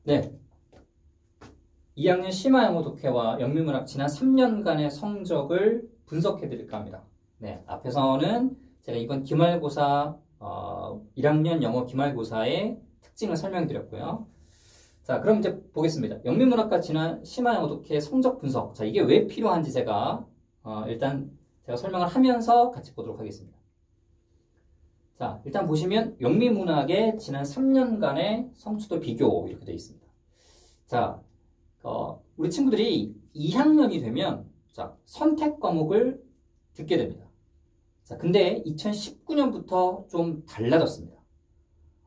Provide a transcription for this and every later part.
네. 2학년 심화영어 독해와 영미문학 지난 3년간의 성적을 분석해 드릴까 합니다. 네. 앞에서는 제가 이번 기말고사 1학년 영어 기말고사의 특징을 설명해 드렸고요. 자, 그럼 이제 보겠습니다. 영미문학과 지난 심화영어 독해 성적 분석. 자, 이게 왜 필요한지 제가 일단 제가 설명을 하면서 같이 보도록 하겠습니다. 자, 일단 보시면 영미문학의 지난 3년간의 성취도 비교 이렇게 되어 있습니다. 자, 우리 친구들이 2학년이 되면 자, 선택 과목을 듣게 됩니다. 자, 근데 2019년부터 좀 달라졌습니다.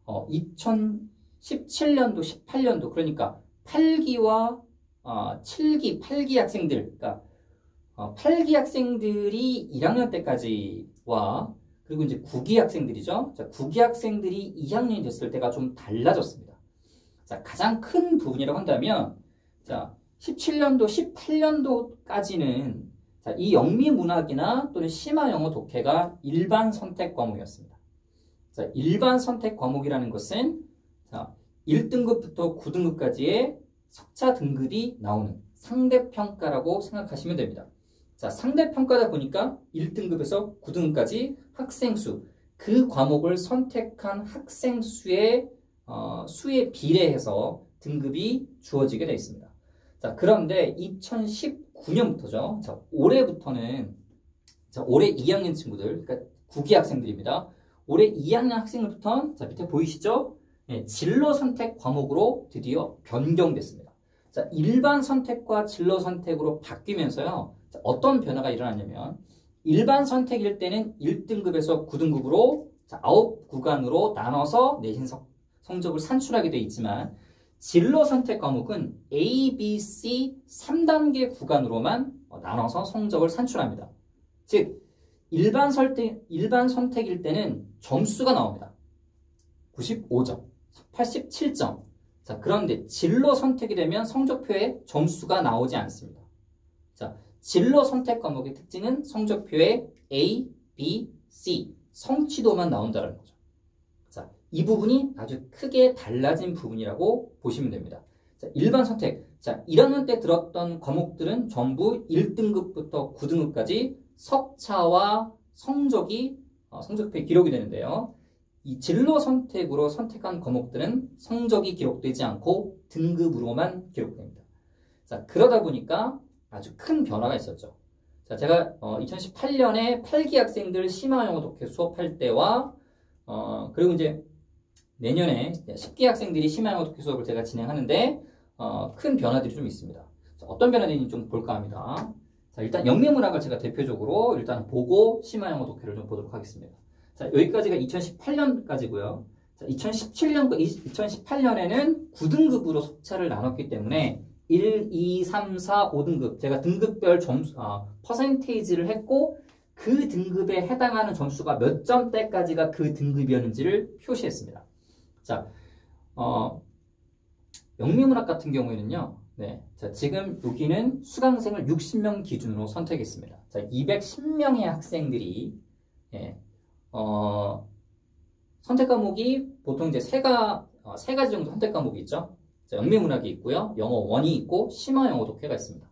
2017년도, 18년도 그러니까 8기와 7기, 8기 학생들, 그러니까 8기 학생들이 1학년 때까지와 그리고 이제 9기 학생들이죠. 자, 9기 학생들이 2학년이 됐을 때가 좀 달라졌습니다. 자, 가장 큰 부분이라고 한다면, 자, 17년도, 18년도까지는 자, 이 영미문학이나 또는 심화영어 독해가 일반 선택 과목이었습니다. 자, 일반 선택 과목이라는 것은 자, 1등급부터 9등급까지의 석차 등급이 나오는 상대평가라고 생각하시면 됩니다. 자, 상대평가다 보니까 1등급에서 9등급까지 학생 수, 그 과목을 선택한 학생 수에 비례해서 등급이 주어지게 되어 있습니다. 자, 그런데 2019년부터죠. 자, 올해부터는 자, 올해 2학년 친구들, 그러니까 9기 학생들입니다. 올해 2학년 학생들부터는 자, 밑에 보이시죠? 네, 진로 선택 과목으로 드디어 변경됐습니다. 자, 일반 선택과 진로 선택으로 바뀌면서요. 자, 어떤 변화가 일어났냐면 일반 선택일 때는 1등급에서 9등급으로 자, 9구간으로 나눠서 내신 성적을 산출하게 되어 있지만 진로 선택 과목은 A, B, C 3단계 구간으로만 나눠서 성적을 산출합니다. 즉 일반 선택일 때는 점수가 나옵니다. 95점, 87점. 자, 그런데 진로 선택이 되면 성적표에 점수가 나오지 않습니다. 자, 진로 선택 과목의 특징은 성적표에 A, B, C 성취도만 나온다는 거죠. 자, 이 부분이 아주 크게 달라진 부분이라고 보시면 됩니다. 자, 일반 선택. 자, 1학년 때 들었던 과목들은 전부 1등급부터 9등급까지 석차와 성적이 성적표에 기록이 되는데요. 이 진로 선택으로 선택한 과목들은 성적이 기록되지 않고 등급으로만 기록됩니다. 자, 그러다 보니까 아주 큰 변화가 있었죠. 자, 제가 2018년에 8기 학생들 심화영어 독해 수업할 때와 그리고 이제 내년에 10기 학생들이 심화영어 독해 수업을 제가 진행하는데 큰 변화들이 좀 있습니다. 자, 어떤 변화들인지 좀 볼까 합니다. 자, 일단 영미문학을 제가 대표적으로 일단 보고 심화영어 독해를 좀 보도록 하겠습니다. 자, 여기까지가 2018년까지고요. 자, 2017년과 2018년에는 9등급으로 석차를 나눴기 때문에 1, 2, 3, 4, 5등급 제가 등급별 점수, 퍼센테이지를 했고 그 등급에 해당하는 점수가 몇 점대까지가 그 등급이었는지를 표시했습니다. 자, 영미문학 같은 경우에는요. 네, 자, 지금 여기는 수강생을 60명 기준으로 선택했습니다. 자, 210명의 학생들이 예, 선택 과목이 보통 이제 세 가지 정도 선택 과목이 있죠. 자, 영미문학이 있고요. 영어 1이 있고 심화영어 독해가 있습니다.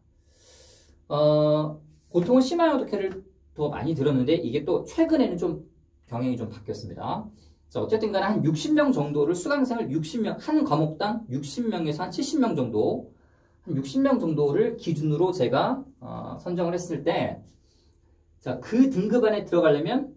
보통은 심화영어 독해를 더 많이 들었는데 이게 또 최근에는 좀 경향이 좀 바뀌었습니다. 자, 어쨌든 간에 한 60명 정도를 수강생을 60명, 한 과목당 60명에서 한 70명 정도, 한 60명 정도를 기준으로 제가 선정을 했을 때 자, 그 등급 안에 들어가려면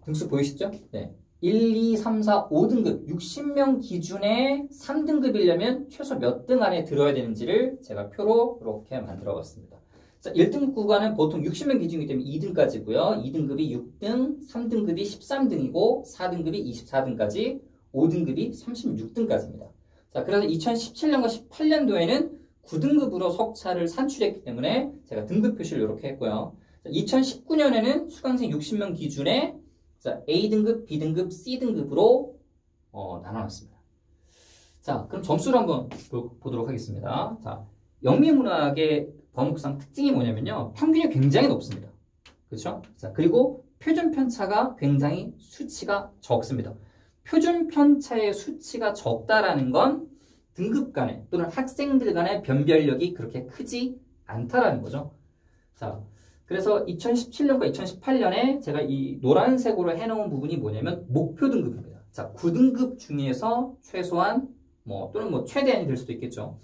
등수 보이시죠? 네. 1, 2, 3, 4, 5등급 60명 기준의 3등급이려면 최소 몇 등 안에 들어야 되는지를 제가 표로 이렇게 만들어 봤습니다. 자, 1등급 구간은 보통 60명 기준이기 때문에 2등까지고요. 2등급이 6등, 3등급이 13등이고 4등급이 24등까지, 5등급이 36등까지입니다. 자, 그래서 2017년과 18년도에는 9등급으로 석차를 산출했기 때문에 제가 등급 표시를 이렇게 했고요. 자, 2019년에는 수강생 60명 기준에 자, A등급, B등급, C등급으로 나눠놨습니다. 자, 그럼 점수를 한번 보도록 하겠습니다. 자, 영미문학의 과목상 특징이 뭐냐면요. 평균이 굉장히 높습니다. 그렇죠? 자, 그리고 표준 편차가 굉장히 수치가 적습니다. 표준 편차의 수치가 적다라는 건 등급 간에 또는 학생들 간의 변별력이 그렇게 크지 않다라는 거죠. 자, 그래서 2017년과 2018년에 제가 이 노란색으로 해놓은 부분이 뭐냐면 목표 등급입니다. 자, 9등급 중에서 최소한 또는 최대한이 될 수도 있겠죠.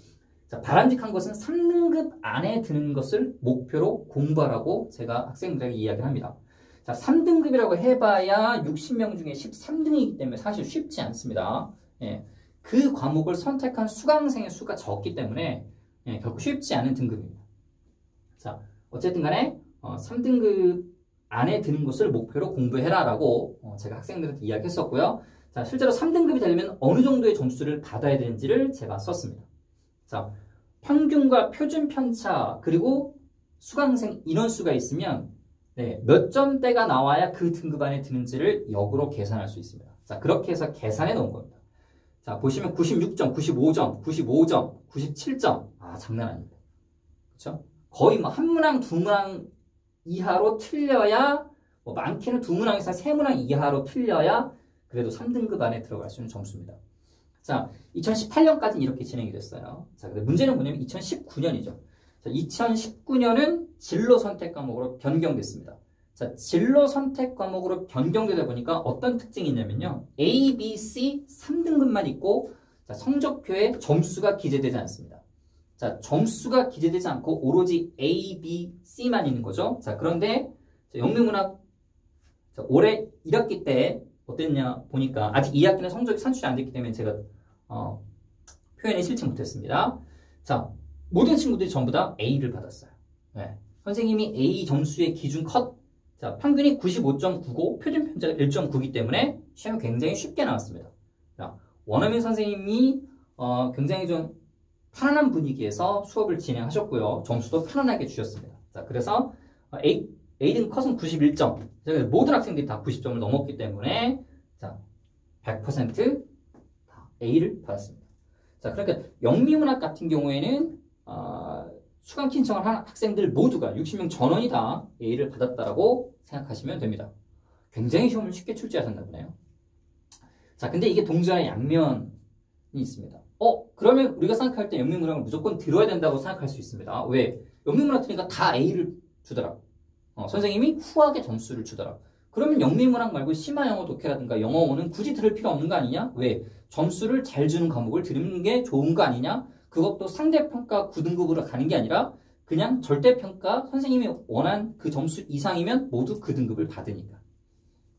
자, 바람직한 것은 3등급 안에 드는 것을 목표로 공부하라고 제가 학생들에게 이야기를 합니다. 자, 3등급이라고 해봐야 60명 중에 13등이기 때문에 사실 쉽지 않습니다. 예, 그 과목을 선택한 수강생의 수가 적기 때문에 결코 쉽지 않은 등급입니다. 자, 어쨌든 간에 3등급 안에 드는 것을 목표로 공부해라라고 제가 학생들한테 이야기했었고요. 자, 실제로 3등급이 되려면 어느 정도의 점수를 받아야 되는지를 제가 썼습니다. 자, 평균과 표준 편차 그리고 수강생 인원수가 있으면 몇 점대가 나와야 그 등급 안에 드는지를 역으로 계산할 수 있습니다. 자, 그렇게 해서 계산해 놓은 겁니다. 자, 보시면 96점, 95점, 95점, 97점. 아, 장난 아닙니다. 그렇죠? 거의 한 문항, 두 문항 이하로 틀려야 많게는 두 문항 이상 세 문항 이하로 틀려야 그래도 3등급 안에 들어갈 수 있는 점수입니다. 자, 2018년까지는 이렇게 진행이 됐어요. 자, 근데 문제는 뭐냐면 2019년이죠. 자, 2019년은 진로 선택 과목으로 변경됐습니다. 자, 진로 선택 과목으로 변경되다 보니까 어떤 특징이 있냐면요. A, B, C 3등급만 있고 자, 성적표에 점수가 기재되지 않습니다. 자, 점수가 기재되지 않고 오로지 A, B, C만 있는 거죠. 자, 그런데 영미문학 올해 1학기 때 어땠냐 보니까 아직 2학기는 성적이 산출이 안 됐기 때문에 제가 표현에 실지 못했습니다. 자, 모든 친구들이 전부 다 A를 받았어요. 네. 선생님이 A 점수의 기준 컷, 자, 평균이 95.95, 표준 편차가 1.9이기 때문에 시험이 굉장히 쉽게 나왔습니다. 자, 원어민 선생님이 굉장히 좀 편안한 분위기에서 수업을 진행하셨고요. 점수도 편안하게 주셨습니다. 자, 그래서 A등 컷은 91점. 모든 학생들이 다 90점을 넘었기 때문에 자, 100% 다 A를 받았습니다. 자, 그러니까 영미문학 같은 경우에는 수강 신청을 한 학생들 모두가 60명 전원이 다 A를 받았다라고 생각하시면 됩니다. 굉장히 시험을 쉽게 출제하셨나 보네요. 자, 근데 이게 동전의 양면이 있습니다. 그러면 우리가 생각할 때 영미문학을 무조건 들어야 된다고 생각할 수 있습니다. 왜? 영미문학 들으니까 다 A를 주더라. 선생님이 후하게 점수를 주더라. 그러면 영미문학 말고 심화영어 독해라든가 영어원은 굳이 들을 필요 없는 거 아니냐? 왜? 점수를 잘 주는 과목을 들으는 게 좋은 거 아니냐? 그것도 상대평가 9등급으로 가는 게 아니라 그냥 절대평가 선생님이 원한 그 점수 이상이면 모두 그 등급을 받으니까.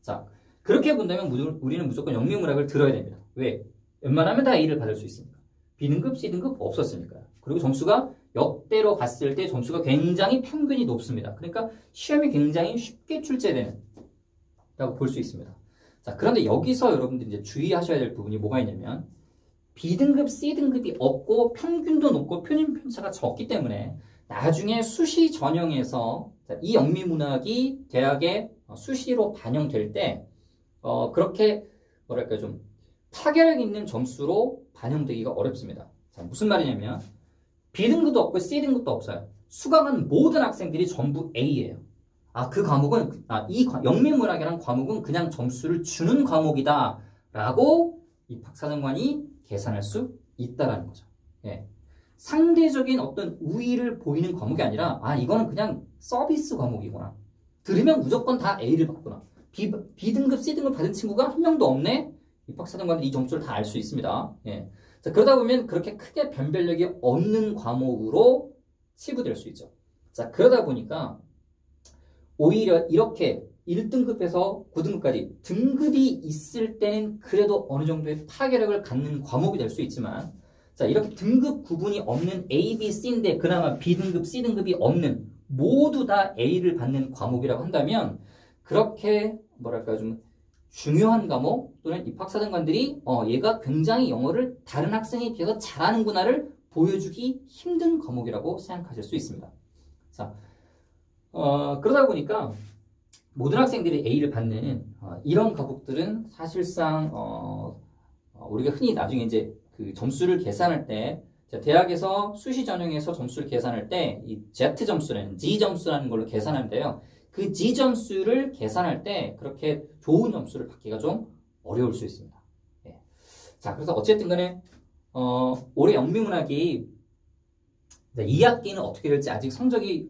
자, 그렇게 본다면 우리는 무조건 영미문학을 들어야 됩니다. 왜? 웬만하면 다 A를 받을 수 있으니까. B등급, C등급 없었으니까요. 그리고 점수가 역대로 봤을 때 점수가 굉장히 평균이 높습니다. 그러니까 시험이 굉장히 쉽게 출제되는 라고 볼 수 있습니다. 자, 그런데 여기서 여러분들이 이제 주의하셔야 될 부분이 뭐가 있냐면 B등급, C등급이 없고 평균도 높고 표준 편차가 적기 때문에 나중에 수시 전형에서 이 영미문학이 대학에 수시로 반영될 때 그렇게 뭐랄까 좀 타결력 있는 점수로 반영되기가 어렵습니다. 자, 무슨 말이냐면 B등급도 없고 C등급도 없어요. 수강한 모든 학생들이 전부 A예요. 그 과목은 이 영미문학이라는 과목은 그냥 점수를 주는 과목이다 라고 입학사정관이 계산할 수 있다라는 거죠. 예. 상대적인 어떤 우위를 보이는 과목이 아니라 이거는 그냥 서비스 과목이구나. 들으면 무조건 다 A를 받구나. B등급, C등급 받은 친구가 한 명도 없네. 입학사정관들이 이 점수를 다 알 수 있습니다. 예. 자, 그러다 보면 그렇게 크게 변별력이 없는 과목으로 치부될 수 있죠. 자, 그러다 보니까 오히려 이렇게 1등급에서 9등급까지 등급이 있을 때는 그래도 어느 정도의 타결력을 갖는 과목이 될 수 있지만 자, 이렇게 등급 구분이 없는 A, B, C인데 그나마 B등급, C등급이 없는 모두 다 A를 받는 과목이라고 한다면 그렇게 뭐랄까 좀 중요한 과목 또는 입학사정관들이 얘가 굉장히 영어를 다른 학생에 비해서 잘하는구나를 보여주기 힘든 과목이라고 생각하실 수 있습니다. 자, 그러다 보니까 모든 학생들이 A를 받는 이런 과목들은 사실상 우리가 흔히 나중에 이제 그 점수를 계산할 때 대학에서 수시 전형에서 점수를 계산할 때 이 Z 점수라는 G 점수라는 걸로 계산하는데요. 그 G 점수를 계산할 때 그렇게 좋은 점수를 받기가 좀 어려울 수 있습니다. 예. 자, 그래서 어쨌든 간에 올해 영미문학이 2학기는 어떻게 될지 아직 성적이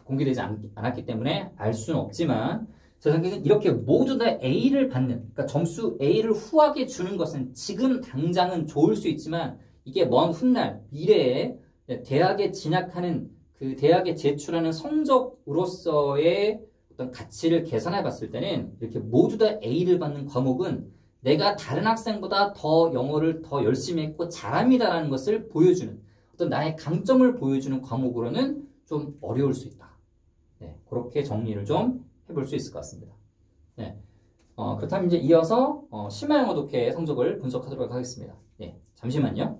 공개되지 않았기 때문에 알 수는 없지만 제 생각에는 이렇게 모두 다 A를 받는, 그러니까 점수 A를 후하게 주는 것은 지금 당장은 좋을 수 있지만 이게 먼 훗날 미래에 대학에 진학하는 그 대학에 제출하는 성적으로서의 어떤 가치를 계산해 봤을 때는 이렇게 모두 다 A를 받는 과목은 내가 다른 학생보다 더 영어를 더 열심히 했고 잘합니다라는 것을 보여주는 어떤 나의 강점을 보여주는 과목으로는 좀 어려울 수 있다. 네, 그렇게 정리를 좀 해볼 수 있을 것 같습니다. 네, 그렇다면 이제 이어서 심화영어 독해 성적을 분석하도록 하겠습니다. 네, 잠시만요.